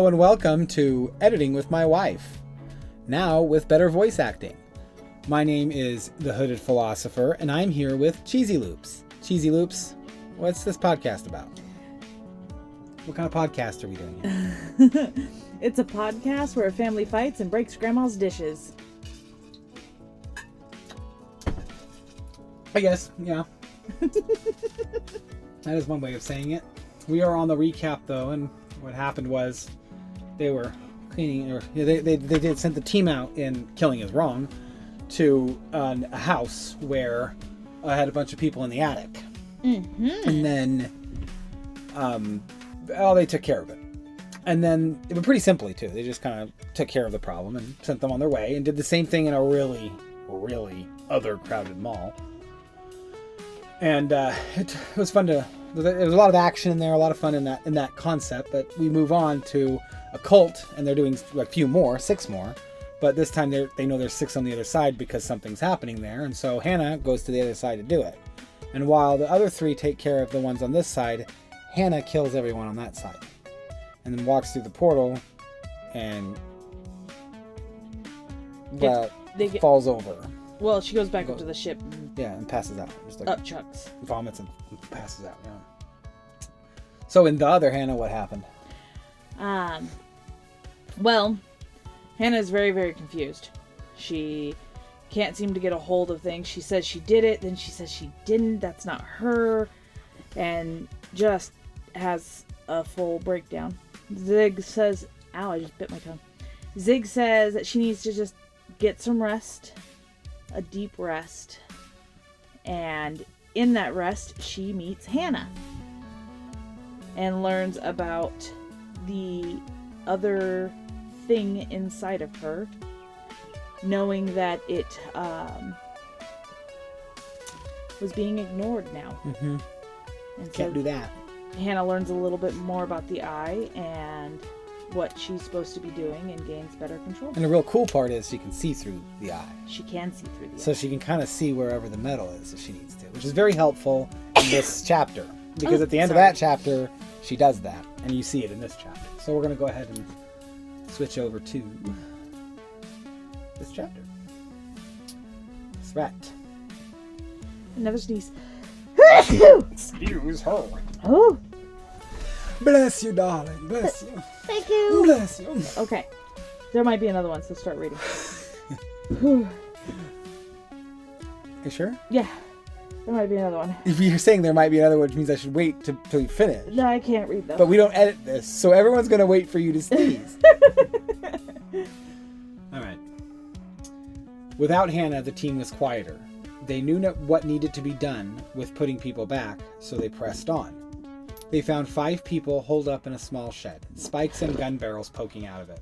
and welcome to Editing with My Wife, now with better voice acting. My name is The Hooded Philosopher, and I'm here with Cheesy Loops. Cheesy Loops, what's this podcast about? What kind of podcast are we doing here? It's a podcast where a family fights and breaks grandma's dishes. I guess, yeah. That is one way of saying it. We are on the recap, though, and what happened was they were cleaning, or they did send the team out in Killing Is Wrong to a house where I had a bunch of people in the attic. Mm-hmm. And then they took care of it. And then it was pretty simply, too. They just kind of took care of the problem and sent them on their way and did the same thing in a really, really other crowded mall. And it was fun to... There was a lot of action in there, a lot of fun in that concept, but we move on to a cult, and they're doing a few more, 6 more, but this time they know there's 6 on the other side because something's happening there, and so Hannah goes to the other side to do it. And while the other 3 take care of the ones on this side, Hannah kills everyone on that side, and then walks through the portal, and falls over. Well, she goes back up to the ship. And passes out. Just like chucks. Vomits and passes out, yeah. So in the other Hannah, what happened? Well, Hannah is very, very confused. She can't seem to get a hold of things. She says she did it, then she says she didn't. That's not her. And just has a full breakdown. Zig says, ow, I just bit my tongue. Zig says that she needs to just get some rest. A deep rest. And in that rest, she meets Hannah and learns about the other thing inside of her, knowing that it was being ignored now. Mm-hmm. And can't do that. Hannah learns a little bit more about the eye and what she's supposed to be doing and gains better control. And the real cool part is she can see through the eye. She can see through the eye. So she can kind of see wherever the metal is if she needs to, which is very helpful in this chapter. Because at the end of that chapter, she does that. And you see it in this chapter. So we're going to go ahead and switch over to this chapter. Threat. Another sneeze. Excuse her. Oh. Bless you, darling. Bless you. Thank you. Bless you. Okay. There might be another one, so start reading. You sure? Yeah. There might be another one. If you're saying there might be another one, which means I should wait till you finish. No, I can't read them. But we don't edit this, so everyone's going to wait for you to sneeze. All right. Without Hannah, the team was quieter. They knew what needed to be done with putting people back, so they pressed on. They found 5 people holed up in a small shed, spikes and gun barrels poking out of it.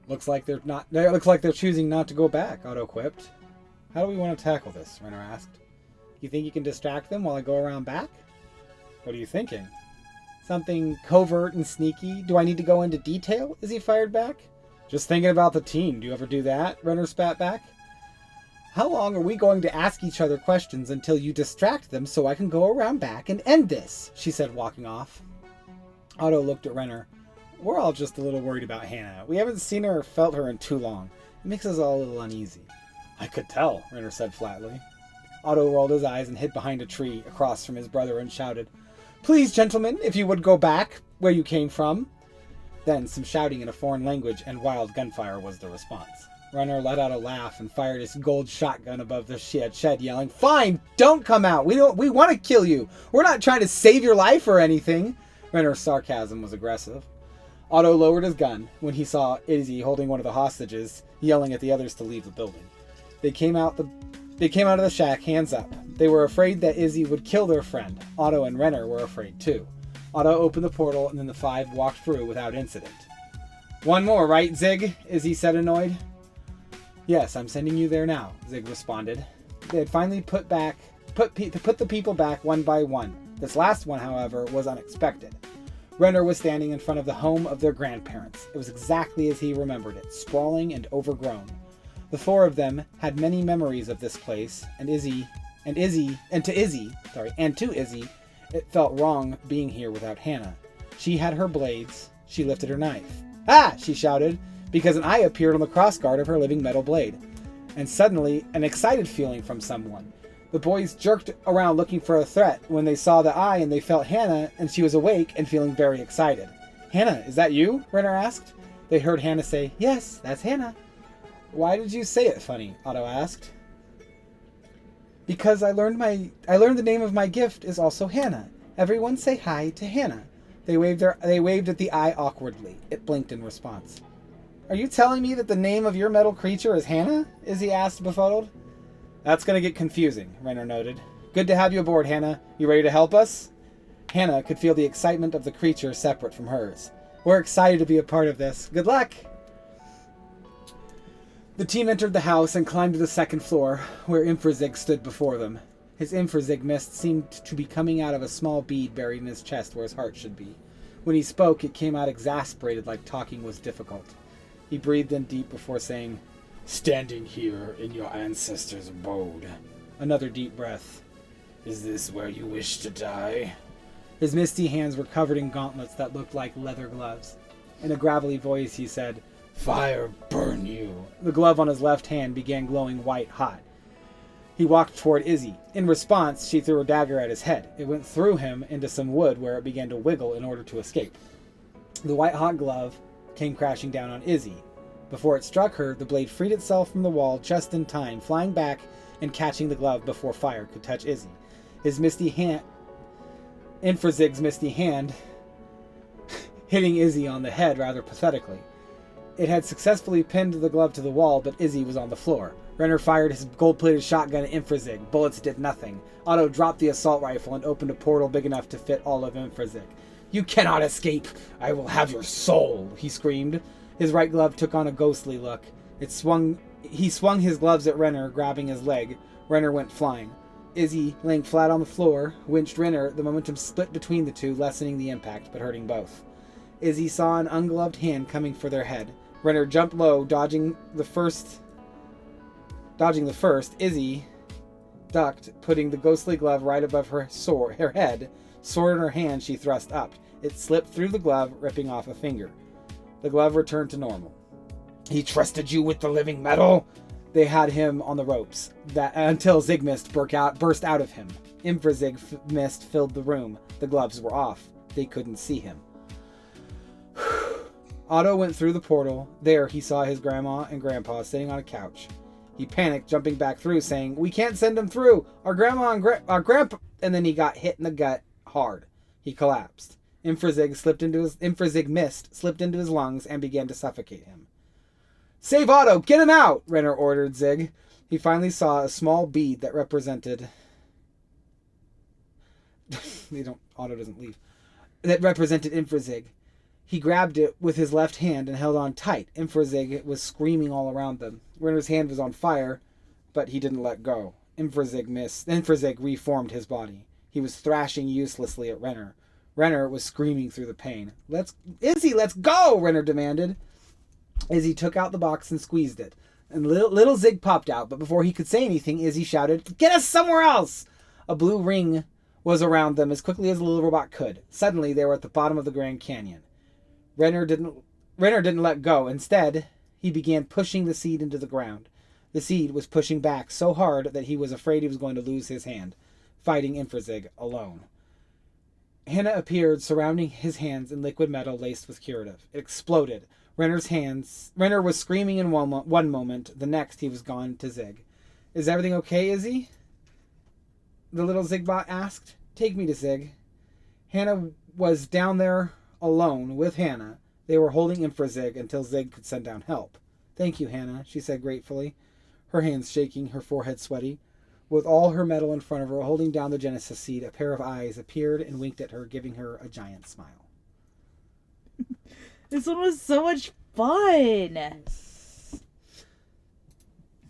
Looks like they're choosing not to go back, Otto quipped. How do we want to tackle this? Renner asked. You think you can distract them while I go around back? What are you thinking? Something covert and sneaky? Do I need to go into detail? Izzy fired back. Just thinking about the team. Do you ever do that? Renner spat back. How long are we going to ask each other questions until you distract them so I can go around back and end this? She said, walking off. Otto looked at Renner. We're all just a little worried about Hannah. We haven't seen her or felt her in too long. It makes us all a little uneasy. I could tell, Renner said flatly. Otto rolled his eyes and hid behind a tree across from his brother and shouted, Please, gentlemen, if you would go back where you came from. Then some shouting in a foreign language and wild gunfire was the response. Renner let out a laugh and fired his gold shotgun above the shed, yelling, Fine, don't come out. We want to kill you. We're not trying to save your life or anything. Renner's sarcasm was aggressive. Otto lowered his gun when he saw Izzy holding one of the hostages, yelling at the others to leave the building. They came out of the shack, hands up. They were afraid that Izzy would kill their friend. Otto and Renner were afraid too. Otto opened the portal and then the 5 walked through without incident. One more, right, Zig? Izzy said, annoyed. Yes, I'm sending you there now, Zig responded. They had finally put the people back one by one. This last one, however, was unexpected. Renner was standing in front of the home of their grandparents. It was exactly as he remembered it, sprawling and overgrown. The 4 of them had many memories of this place, and to Izzy, it felt wrong being here without Hannah. She had her blades. She lifted her knife. Ah! She shouted, because an eye appeared on the crossguard of her living metal blade. And suddenly, an excited feeling from someone. The boys jerked around looking for a threat when they saw the eye, and they felt Hannah, and she was awake and feeling very excited. Hannah, is that you? Renner asked. They heard Hannah say, yes, that's Hannah. Why did you say it funny? Otto asked. Because I learned the name of my gift is also Hannah. Everyone say hi to Hannah. They waved at the eye awkwardly. It blinked in response. Are you telling me that the name of your metal creature is Hannah? Izzy asked, befuddled. That's going to get confusing, Renner noted. Good to have you aboard, Hannah. You ready to help us? Hannah could feel the excitement of the creature separate from hers. We're excited to be a part of this. Good luck! The team entered the house and climbed to the second floor, where Infrazig stood before them. His Infrazig mist seemed to be coming out of a small bead buried in his chest where his heart should be. When he spoke, it came out exasperated, like talking was difficult. He breathed in deep before saying, Standing here in your ancestors' abode. Another deep breath. Is this where you wish to die? His misty hands were covered in gauntlets that looked like leather gloves. In a gravelly voice, he said, Fire burn you. The glove on his left hand began glowing white hot. He walked toward Izzy. In response, she threw a dagger at his head. It went through him into some wood where it began to wiggle in order to escape. The white-hot glove came crashing down on Izzy. Before it struck her, the blade freed itself from the wall just in time, flying back and catching the glove before fire could touch Izzy. His misty hand... Infrazig's misty hand hitting Izzy on the head rather pathetically. It had successfully pinned the glove to the wall, but Izzy was on the floor. Renner fired his gold-plated shotgun at Infrazig. Bullets did nothing. Otto dropped the assault rifle and opened a portal big enough to fit all of Infrazig. You cannot escape! I will have your soul! He screamed. His right glove took on a ghostly look. He swung his gloves at Renner, grabbing his leg. Renner went flying. Izzy, laying flat on the floor, winched Renner. The momentum split between the two, lessening the impact, but hurting both. Izzy saw an ungloved hand coming for their head. Renner jumped low, dodging the first. Izzy ducked, putting the ghostly glove right above her head. Sword in her hand, she thrust up. It slipped through the glove, ripping off a finger. The glove returned to normal. He trusted you with the living metal? They had him on the ropes until Zigmist burst out of him. Infrazig mist filled the room. The gloves were off. They couldn't see him. Otto went through the portal. There he saw his grandma and grandpa sitting on a couch. He panicked, jumping back through, saying, We can't send him through! Our grandma and our grandpa... And then he got hit in the gut hard. He collapsed. Infrazig mist slipped into his lungs and began to suffocate him. Save Otto! Get him out! Renner ordered Zig. He finally saw a small bead that represented... Otto doesn't leave. That represented Infrazig. He grabbed it with his left hand and held on tight. Infrazig was screaming all around them. Renner's hand was on fire, but he didn't let go. Infrazig reformed his body. He was thrashing uselessly at Renner. Renner was screaming through the pain. Izzy, let's go! Renner demanded. Izzy took out the box and squeezed it. And little Zig popped out, but before he could say anything, Izzy shouted, Get us somewhere else! A blue ring was around them as quickly as the little robot could. Suddenly, they were at the bottom of the Grand Canyon. Renner didn't let go. Instead, he began pushing the seed into the ground. The seed was pushing back so hard that he was afraid he was going to lose his hand, fighting Infrazig alone. Hannah appeared, surrounding his hands in liquid metal laced with curative. It exploded. Renner was screaming in one moment. The next, he was gone to Zig. Is everything okay, Izzy? The little Zigbot asked. Take me to Zig. Hannah was down there alone with Hannah. They were holding Infrazig until Zig could send down help. Thank you, Hannah, she said gratefully, her hands shaking, her forehead sweaty. With all her metal in front of her, holding down the Genesis seed, a pair of eyes appeared and winked at her, giving her a giant smile. This one was so much fun!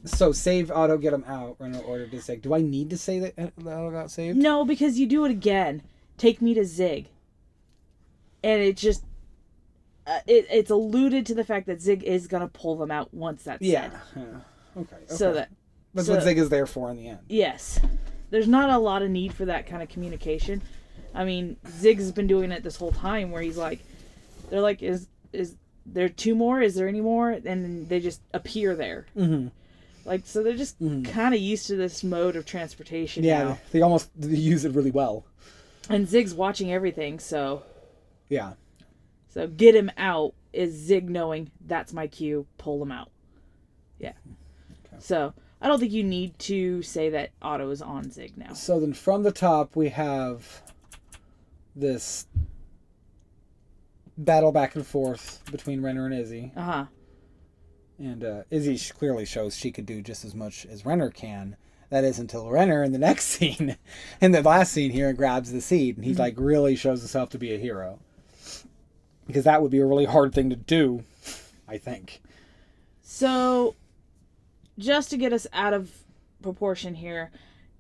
So, save Otto, get him out, Renner ordered to Zig. Do I need to say that Otto got saved? No, because you do it again. Take me to Zig. And it just... it's alluded to the fact that Zig is going to pull them out once that's said. Yeah. Okay. So that... That's what Zig is there for in the end. Yes. There's not a lot of need for that kind of communication. I mean, Ziggs has been doing it this whole time where he's like, they're like, is there 2 more? Is there any more? And then they just appear there. Mm-hmm. Like, so they're just kind of used to this mode of transportation now. They use it really well. And Zig's watching everything, so... Yeah. So get him out is Zig knowing that's my cue, pull him out. Yeah. Okay. So I don't think you need to say that Otto is on Zig now. So then from the top we have this battle back and forth between Renner and Izzy. Uh-huh. And Izzy clearly shows she could do just as much as Renner can. That is until Renner in the next scene, in the last scene here, grabs the seed. And he's like really shows himself to be a hero. Because that would be a really hard thing to do, I think. So, just to get us out of proportion here,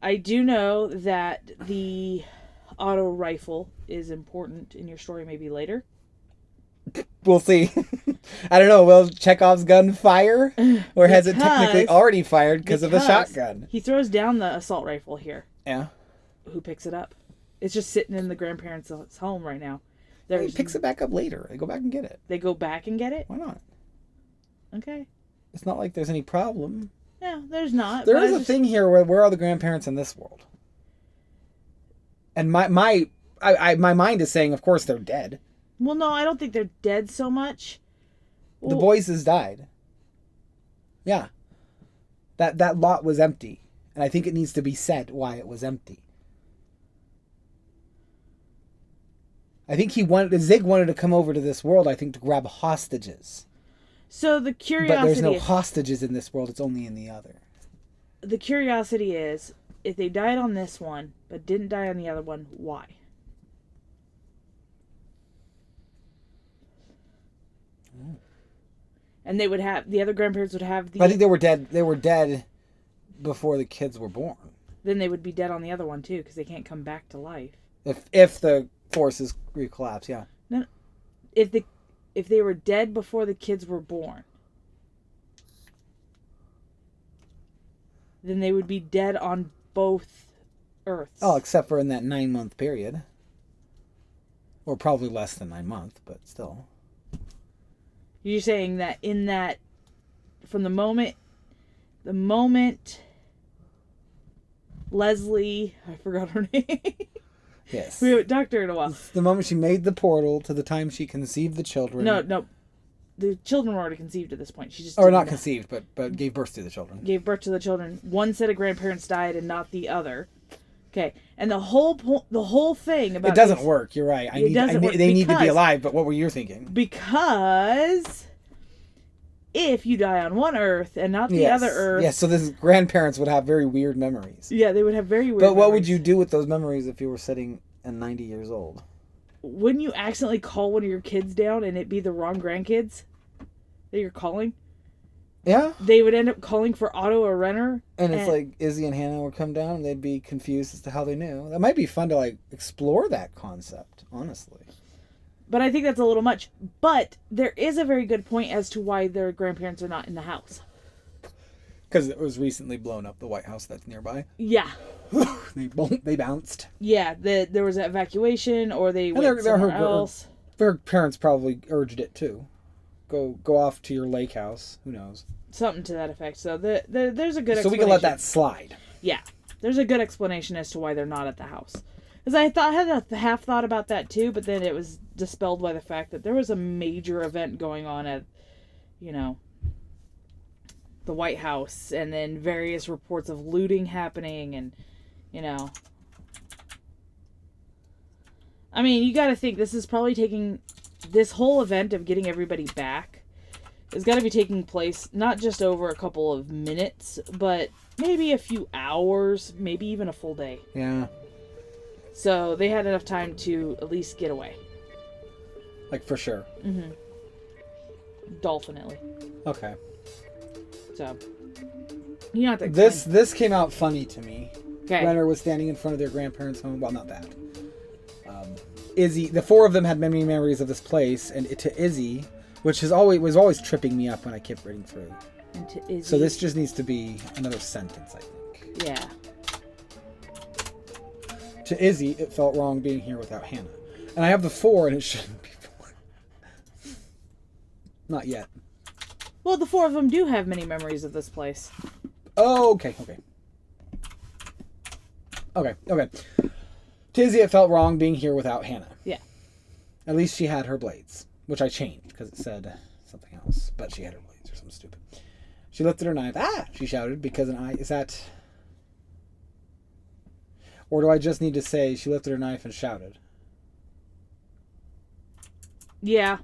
I do know that the auto rifle is important in your story maybe later. We'll see. I don't know. Will Chekhov's gun fire? Or has it technically already fired because of the shotgun? He throws down the assault rifle here. Yeah. Who picks it up? It's just sitting in the grandparents' home right now. He picks it back up later. They go back and get it. They go back and get it? Why not? Okay. It's not like there's any problem. No, there's not. There is a thing here where are the grandparents in this world? And my mind is saying, of course, they're dead. Well, no, I don't think they're dead so much. The boys has died. Yeah. That lot was empty. And I think it needs to be said why it was empty. I think Zig wanted to come over to this world, I think, to grab hostages. So the curiosity... But there's no hostages in this world, it's only in the other. The curiosity is, if they died on this one, but didn't die on the other one, why? And they would have... The other grandparents would have the... I think they were dead before the kids were born. Then they would be dead on the other one, too, because they can't come back to life. If the forces collapse, yeah. No, if they were dead before the kids were born, then they would be dead on both Earths. Oh, except for in that 9-month period. Or probably less than 9 months, but still. You're saying that in that, from the moment Leslie, I forgot her name. Yes. We haven't talked to her in a while. The moment she made the portal to the time she conceived the children. No. The children were already conceived at this point. She just or not conceived, but gave birth to the children. Gave birth to the children. One set of grandparents died and not the other. Okay. And the whole thing about it doesn't work. You're right. They need to be alive. But what were you thinking? Because if you die on one Earth and not the other Earth, yes. So the grandparents would have very weird memories. Yeah, they would have very weird. But what would you do with those memories if you were sitting at 90 years old? Wouldn't you accidentally call one of your kids down and it be the wrong grandkids that you're calling? Yeah. They would end up calling for Otto or Renner. And it's like Izzy and Hannah would come down and they'd be confused as to how they knew. That might be fun to explore that concept, honestly. But I think that's a little much. But there is a very good point as to why their grandparents are not in the house. Because it was recently blown up, the White House that's nearby. Yeah. They bounced. Yeah, there was an evacuation or they went somewhere else. Their parents probably urged it too. Go off to your lake house. Who knows? Something to that effect. So there's a good explanation. So we can let that slide. Yeah. There's a good explanation as to why they're not at the house. Because I had a half thought about that too, but then it was dispelled by the fact that there was a major event going on at, the White House, and then various reports of looting happening, and, I mean, you gotta think, this is probably taking, this whole event of getting everybody back has got to be taking place not just over a couple of minutes, but maybe a few hours, maybe even a full day. Yeah. So they had enough time to at least get away. For sure. Mm-hmm. Dolphinately. Okay. So, you know what this came out funny to me. Okay. Renner was standing in front of their grandparents' home. Well, not that. Izzy, the four of them had many memories of this place, and to Izzy, which was always tripping me up when I kept reading through. And to Izzy. So this just needs to be another sentence, I think. Yeah. To Izzy, it felt wrong being here without Hannah. And I have the 4, and it shouldn't be 4. Not yet. Well, the 4 of them do have many memories of this place. Oh, okay. To Izzy, it felt wrong being here without Hannah. Yeah. At least she had her blades, which I changed because it said something else, but she had her blades or something stupid. She lifted her knife. Ah! She shouted because an eye... Is that... Or do I just need to say she lifted her knife and shouted? Yeah.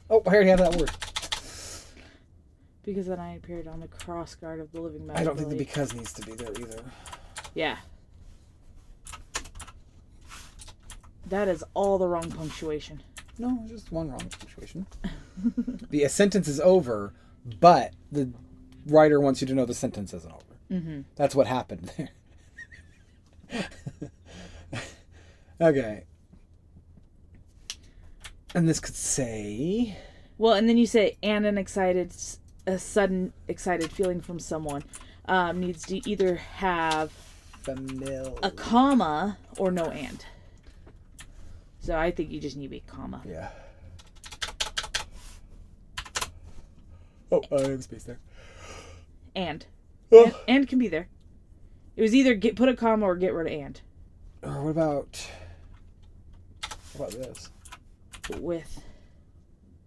Oh, I already have that word. Because then I appeared on the cross guard of the living metal I don't think the blade. because needs to be there either. Yeah. That is all the wrong punctuation. No, just one wrong punctuation. The sentence is over, but the writer wants you to know the sentence isn't over. Mm-hmm. That's what happened there. Okay. And this could say... Well, and then you say, and a sudden excited feeling from someone needs to either have familiar. a comma or no and. So I think you just need a comma. Yeah. Oh, I have space there. And. Oh. And can be there. It was either put a comma or get rid of and. Or what about this? With.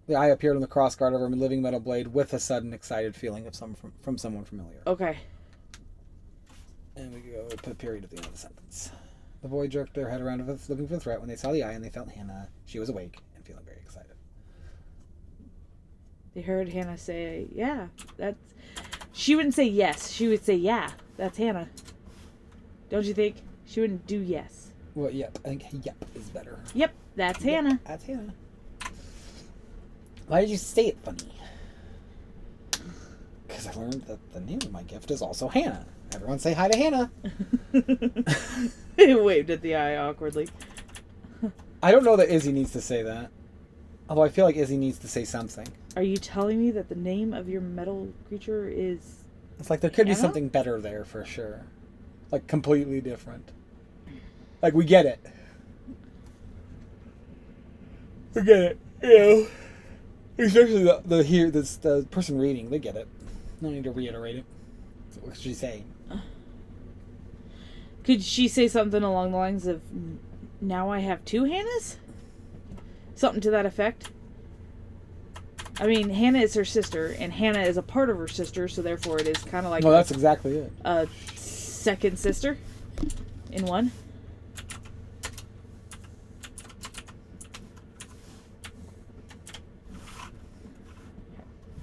The eye appeared on the crossguard of a living metal blade with a sudden excited feeling of from someone familiar. Okay. And we go put a period at the end of the sentence. The boy jerked their head around looking for the threat when they saw the eye and they felt Hannah. She was awake and feeling very excited. They heard Hannah say, yeah, that's... She wouldn't say yes. She would say, yeah, that's Hannah. Don't you think? She wouldn't do yes. Well, yep. I think yep is better. Yep, that's Hannah. That's Hannah. Why did you say it funny? Because I learned that the name of my gift is also Hannah. Everyone say hi to Hannah. He waved at the eye awkwardly. I don't know that Izzy needs to say that. Although I feel like Izzy needs to say something. Are you telling me that the name of your metal creature is... It's like there could be Hannah? something better there for sure. Like completely different. Like we get it. We get it. You know. Especially the person reading, they get it. No need to reiterate it. So what should she say? Could she say something along the lines of, now I have 2 Hannahs? Something to that effect. I mean, Hannah is her sister, and Hannah is a part of her sister, so therefore it is kind of like... Well, that's exactly it. A second sister in one.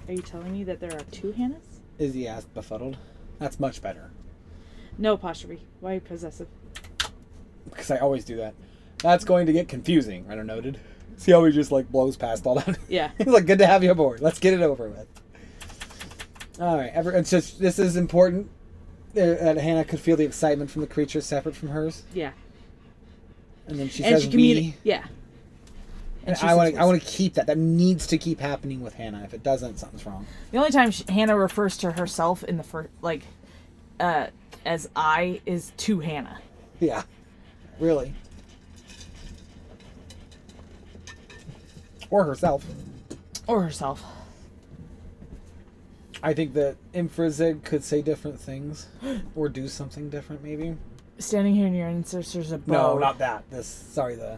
Are you telling me that there are 2 Hannahs? Izzy asked, befuddled. That's much better. No apostrophe. Why possessive? Because I always do that. That's going to get confusing, Renner noted. See how he just like blows past all that? Yeah. He's like, good to have you aboard. Let's get it over with. Alright, it's just, this is important. That Hannah could feel the excitement from the creature separate from hers. Yeah. And then she says yeah. And I want to keep that. That needs to keep happening with Hannah. If it doesn't, something's wrong. The only time Hannah refers to herself in the first, as I is to Hannah. Yeah. Really. Or herself. Or herself. I think that infested could say different things. Or do something different, maybe. Standing here in your ancestors' abode. No, not that. The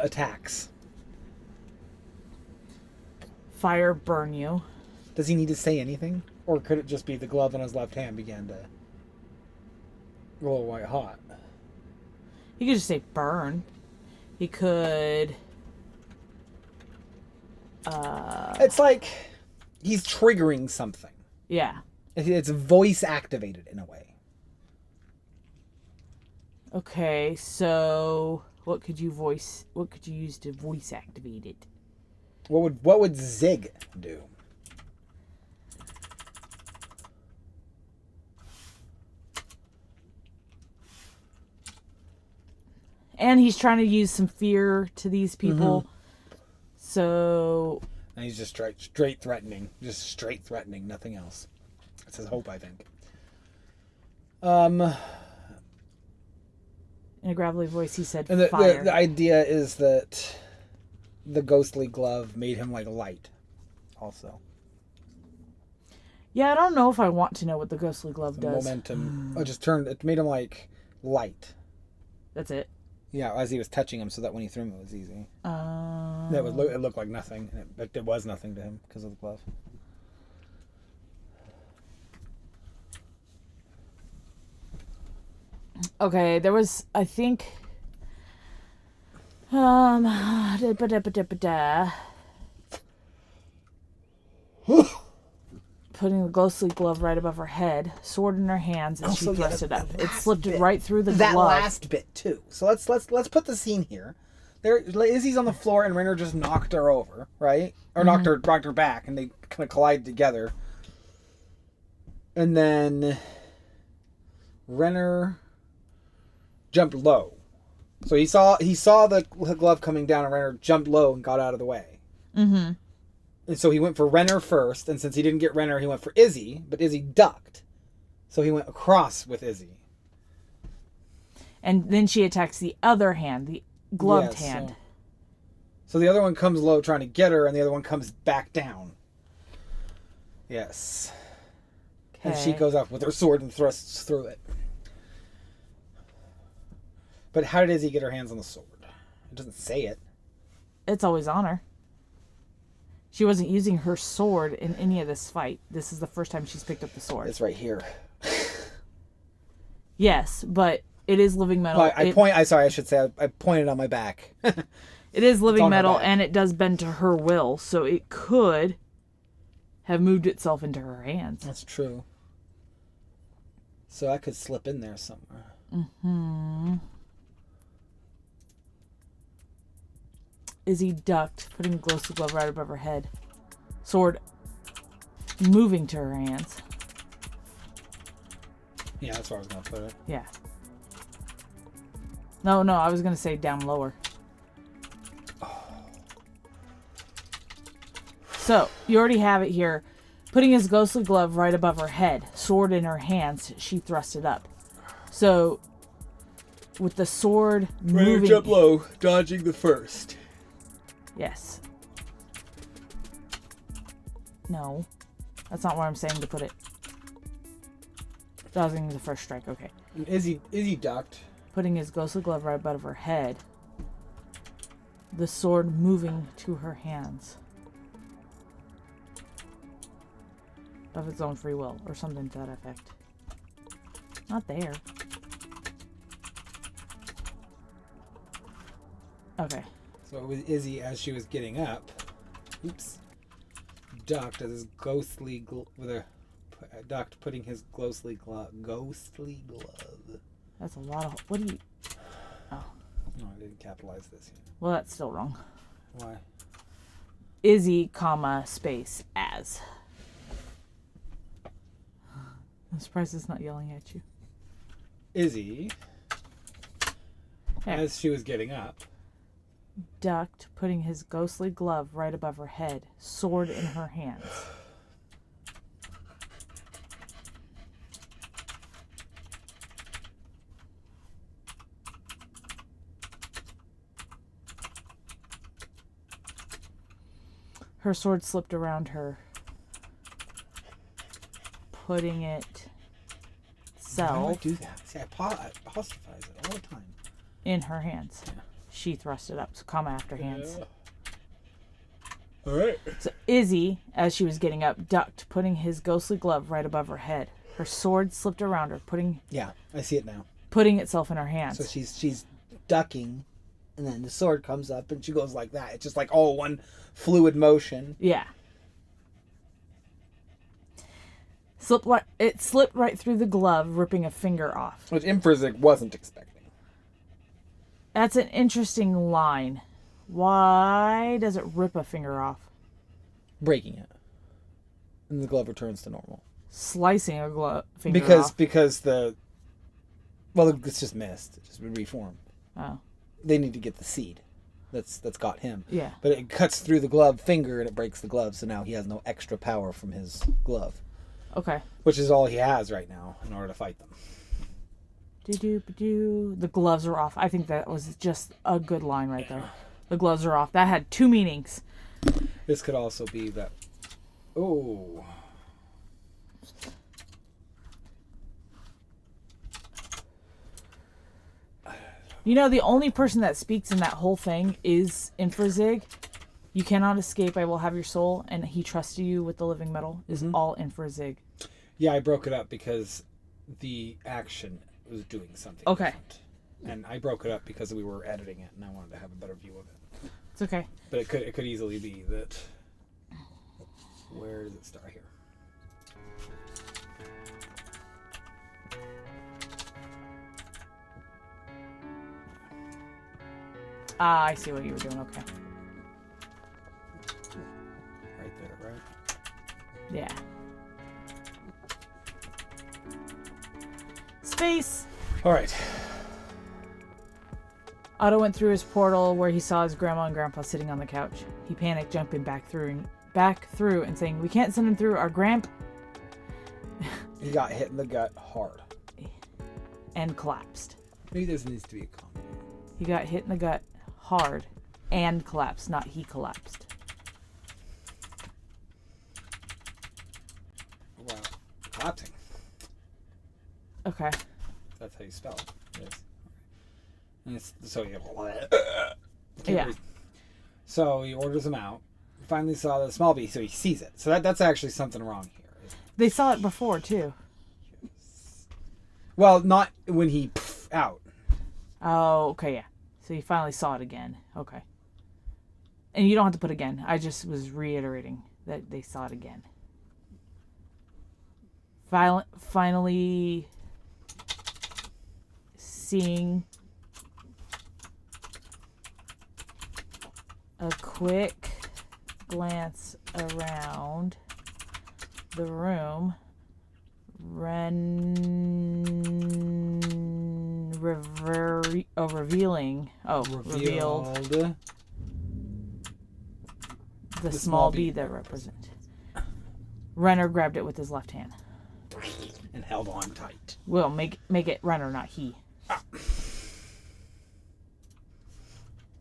attacks. Fire burn you. Does he need to say anything? Or could it just be the glove on his left hand began to roll white hot? He could just say burn. He could... It's like he's triggering something. Yeah. It's voice activated in a way. Okay, so what could you use to voice activate it? What would Zig do? And he's trying to use some fear to these people. So... And he's just straight threatening. Just straight threatening, nothing else. That's his hope, I think. In a gravelly voice, he said, and fire. The idea is that the ghostly glove made him like light, also. Yeah, I don't know if I want to know what the ghostly glove does. Momentum. It made him like light. That's it? Yeah, as he was touching him, so that when he threw him, it was easy. It looked like nothing, but it was nothing to him because of the glove. Okay, there was, I think... Putting the ghostly glove right above her head, sword in her hands, and she thrust it up. It slipped right through the glove. That last bit too. So let's put the scene here. There, Izzy's on the floor, and Renner just knocked her over, right? Or knocked her back, and they kind of collide together. And then Renner jumped low. So he saw the glove coming down, and Renner jumped low and got out of the way. Mm-hmm. And so he went for Renner first, and since he didn't get Renner, he went for Izzy, but Izzy ducked. So he went across with Izzy. And then she attacks the other hand, the gloved hand. So the other one comes low trying to get her, and the other one comes back down. Yes. Okay. And she goes up with her sword and thrusts through it. But how did Izzy get her hands on the sword? It doesn't say it. It's always on her. She wasn't using her sword in any of this fight. This is the first time she's picked up the sword. It's right here. Yes, but it is living metal. Well, I pointed on my back. It is living metal, and it does bend to her will, so it could have moved itself into her hands. That's true. So I could slip in there somewhere. Mm-hmm. Izzy ducked, putting the ghostly glove right above her head. Sword moving to her hands. Yeah, that's where I was going to put it. Yeah. No, I was going to say down lower. Oh. So, you already have it here. Putting his ghostly glove right above her head. Sword in her hands, she thrust it up. So, with the sword moving... jump low, dodging the first. Yes. No. That's not where I'm saying to put it. Dodging the first strike, okay. Izzy ducked. Putting his ghostly glove right above her head. The sword moving to her hands. Of its own free will, or something to that effect. Not there. Okay. So it was Izzy, as she was getting up, ducked as his ghostly ducked, putting his ghostly glove. That's a lot of. What do you? Oh. No, I didn't capitalize this yet. Well, that's still wrong. Why? Izzy, space as. I'm surprised it's not yelling at you. Izzy, as she was getting up, ducked, putting his ghostly glove right above her head, sword in her hands. Her sword slipped around her, putting it Why do I do that? See, I apostrophize it all the time. In her hands. Yeah. She thrust it up, so comma after hands. Yeah. All right. So Izzy, as she was getting up, ducked, putting his ghostly glove right above her head. Her sword slipped around her, Yeah, I see it now. Putting itself in her hands. So she's ducking, and then the sword comes up, and she goes like that. It's just like all one fluid motion. Yeah. It slipped right through the glove, ripping a finger off. Which Infested wasn't expecting. That's an interesting line. Why does it rip a finger off? Breaking it. And the glove returns to normal. Slicing a finger off. Because it's just missed. It just would reform. Oh. They need to get the seed. that's got him. Yeah. But it cuts through the glove finger and it breaks the glove, so now he has no extra power from his glove. Okay. Which is all he has right now in order to fight them. The gloves are off. I think that was just a good line right there. The gloves are off. That had 2 meanings. This could also be that... Oh... You know, the only person that speaks in that whole thing is Infrazig. You cannot escape, I will have your soul, and he trusted you with the living metal, is all Infrazig. Yeah, I broke it up because the action was doing something different. And I broke it up because we were editing it, and I wanted to have a better view of it. It's okay. But it could easily be that... Where does it start here? Ah, I see what you were doing. Okay. Right there, right? Yeah. Space! Alright. Otto went through his portal where he saw his grandma and grandpa sitting on the couch. He panicked, jumping back through and saying, "We can't send him through, our gramp." He got hit in the gut hard. And collapsed. Maybe this needs to be a comment. He got hit in the gut hard and collapsed, not he collapsed. Well, collapsing. Okay. That's how you spell it. Yes. And it's, so you Yeah. So he orders them out. Finally saw the small bee, so he sees it. So that's actually something wrong here. They saw it before too. Well, not when he out. Oh, okay, yeah. So you finally saw it again. Okay. And you don't have to put again. I just was reiterating that they saw it again. Finally seeing a quick glance around the room, revealed the small bee that represented. Renner grabbed it with his left hand and held on tight. Well, make it Renner, not he.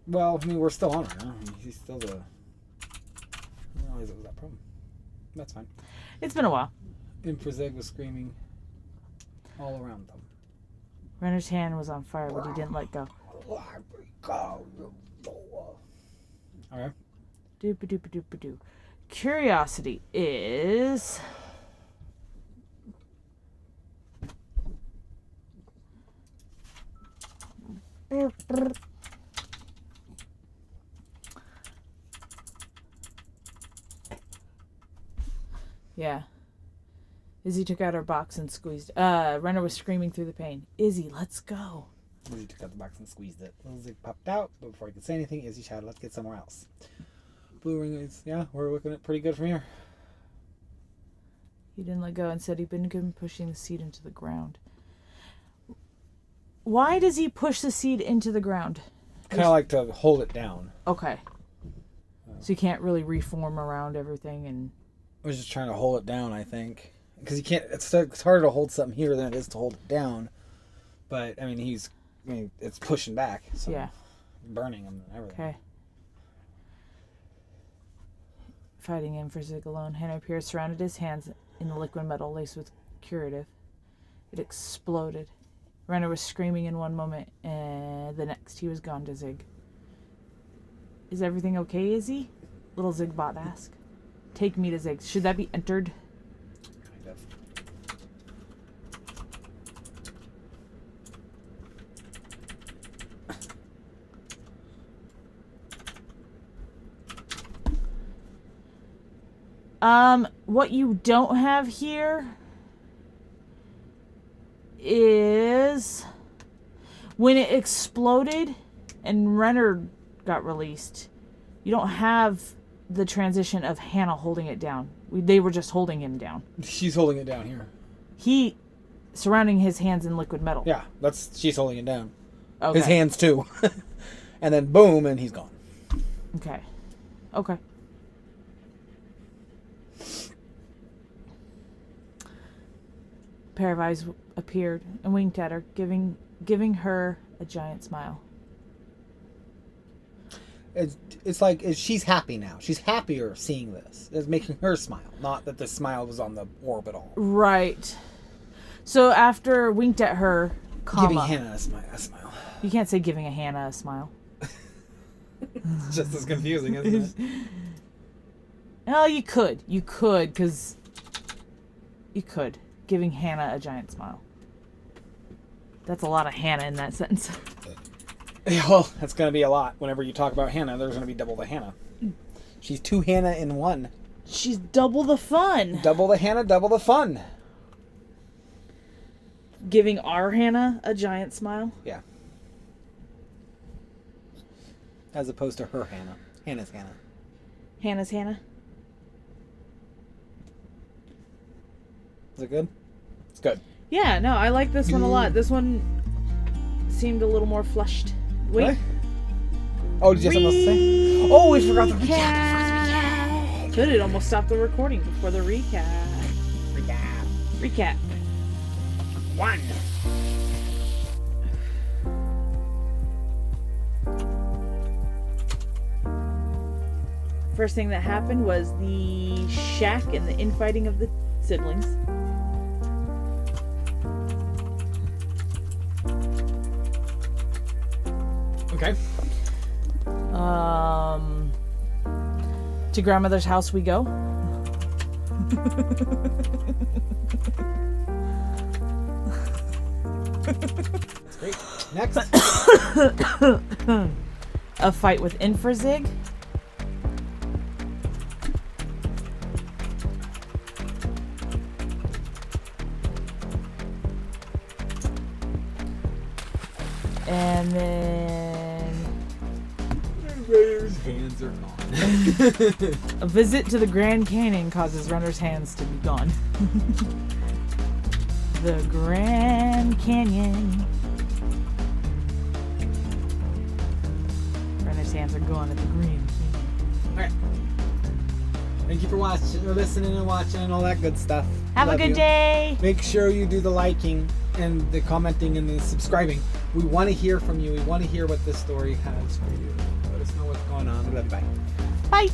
Well, I mean, we're still on right now. He's still the... I didn't realize it was that problem. That's fine. It's been a while. Infrazeg was screaming all around them. Renner's hand was on fire, but he didn't let go. Alright. Doop-a-doop-a-doop-a-doo. Curiosity is... Yeah. Izzy took out her box and squeezed. Renner was screaming through the pain. Izzy, let's go. Izzy took out the box and squeezed it. Little Zig popped out, but before he could say anything, Izzy shouted, "Let's get somewhere else." Blue ring is, yeah, we're looking at pretty good from here. He didn't let go and said he'd been pushing the seed into the ground. Why does he push the seed into the ground? Kind of like to hold it down. Okay. So you can't really reform around everything and... I was just trying to hold it down, I think. Because you can't... It's harder to hold something here than it is to hold it down. But, I mean, it's pushing back. So yeah. Burning him and everything. Okay. Fighting him for Zig alone. Henry Pierce surrounded his hands in the liquid metal laced with curative. It exploded. Renner was screaming in one moment, and the next he was gone to Zig. "Is everything okay, Izzy?" Little Zigbot asked. "Take me to Zig." Should that be entered? Kind of. What you don't have here is when it exploded and Renner got released, you don't have the transition of Hannah holding it down. They were just holding him down. She's holding it down here. He surrounding his hands in liquid metal. Yeah, she's holding it down. Okay. His hands too. And then boom, and he's gone. Okay. Okay. Pair of eyes appeared and winked at her, giving her a giant smile. It's like she's happy now. She's happier seeing this. It's making her smile, not that the smile was on the orb at all. Right. So after winked at her, comma, Giving Hannah a smile. You can't say giving a Hannah a smile. It's just as confusing, isn't it? Oh, you could, because you could. Giving Hannah a giant smile. That's a lot of Hannah in that sentence. Yeah, well, that's going to be a lot. Whenever you talk about Hannah, there's going to be double the Hannah. She's 2 Hannah in 1. She's double the fun. Double the Hannah, double the fun. Giving our Hannah a giant smile? Yeah. As opposed to her Hannah. Hannah's Hannah. Hannah's Hannah? Is it good? It's good. Yeah, no, I like this one a lot. This one seemed a little more flushed. Wait. Really? Oh, did you have something else to say? Oh, we forgot the recap. Could it almost stopped the recording before the recap? Recap. 1. First thing that happened was the shack and the infighting of the siblings. Okay. To grandmother's house we go. That's great. Next. A fight with Infrazig. And then Renner's hands are gone. a visit to the Grand Canyon causes Renner's hands to be gone. The Grand Canyon. Renner's hands are gone at the Grand Canyon. Alright. Thank you for watching, or listening and watching and all that good stuff. Have Love a good you. day. Make sure you do the liking and the commenting and the subscribing. We want to hear from you. We want to hear what this story has for you. Let us know what's going on. We love you. Bye. Bye.